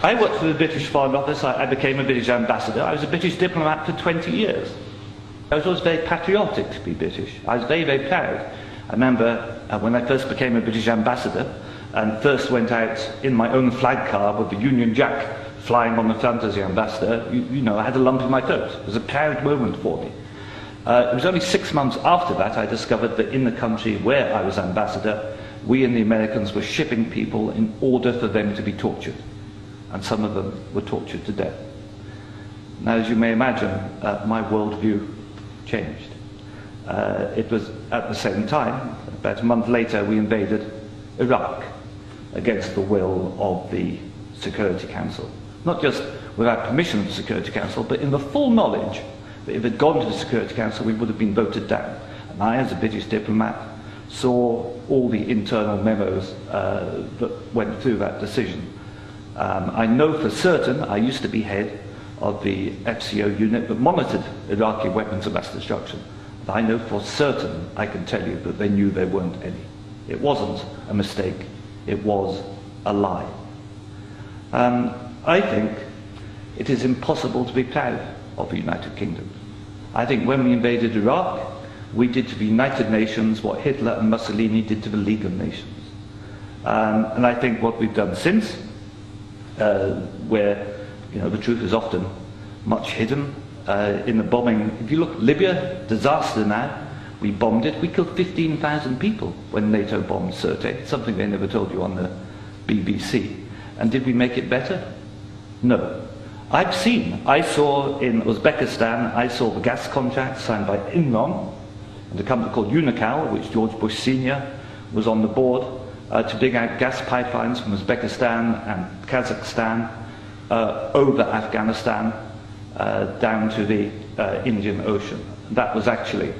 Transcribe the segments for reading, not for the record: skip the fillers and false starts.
I worked for the British Foreign Office. I became a British ambassador. I was a British diplomat for 20 years. I was always very patriotic to be British. I was very, very proud. I remember when I first became a British ambassador and first went out in my own flag car with the Union Jack flying on the front as the ambassador, you know, I had a lump in my throat. It was a proud moment for me. It was only 6 months after that I discovered that in the country where I was ambassador, we and the Americans were shipping people in order for them to be tortured. And some of them were tortured to death. Now, as you may imagine, my worldview changed. It was at the same time, about a month later, we invaded Iraq against the will of the Security Council. Not just without permission of the Security Council, but in the full knowledge that if it had gone to the Security Council, we would have been voted down. And I, as a British diplomat, saw all the internal memos that went through that decision. I know for certain, I used to be head of the FCO unit that monitored Iraqi weapons of mass destruction. I know for certain, I can tell you, that they knew there weren't any. It wasn't a mistake, it was a lie. I think it is impossible to be proud of the United Kingdom. I think when we invaded Iraq, we did to the United Nations what Hitler and Mussolini did to the League of Nations. And I think what we've done since, where the truth is often much hidden, in the bombing. If you look at Libya, disaster now, we bombed it. We killed 15,000 people when NATO bombed Sirte, something they never told you on the BBC. And did we make it better? No. I saw in Uzbekistan, I saw the gas contract signed by Enron and a company called Unocal, which George Bush Sr. was on the board, to dig out gas pipelines from Uzbekistan and Kazakhstan over Afghanistan down to the Indian Ocean. That was actually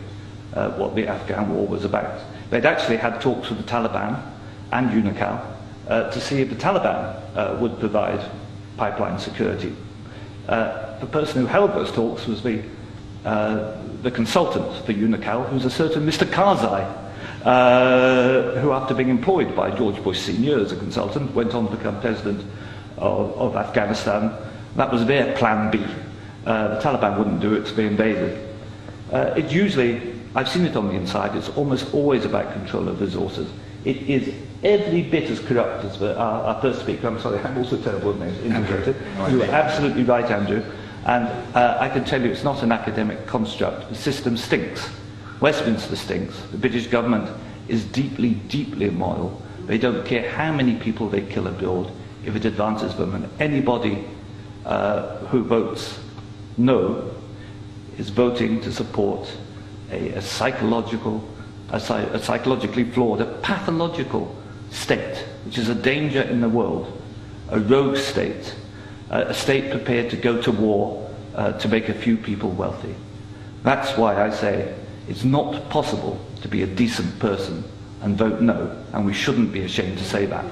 what the Afghan war was about. They'd actually had talks with the Taliban and Unocal to see if the Taliban would provide pipeline security. The person who held those talks was the consultant for Unocal, who's a certain Mr. Karzai, who, after being employed by George Bush Sr. as a consultant, went on to become president of Afghanistan. That was their plan B. The Taliban wouldn't do it, so they invaded. It's usually, I've seen it on the inside, it's almost always about control of resources. It is every bit as corrupt as our first speaker. I'm sorry, I'm also terrible with names, indicated. You are absolutely right, Andrew. And I can tell you it's not an academic construct. The system stinks. Westminster stinks. The British government is deeply, deeply immoral. They don't care how many people they kill abroad if it advances them. And anybody who votes no is voting to support a psychologically flawed, a pathological state, which is a danger in the world, a rogue state, a state prepared to go to war to make a few people wealthy. That's why I say it's not possible to be a decent person and vote no, and we shouldn't be ashamed to say that.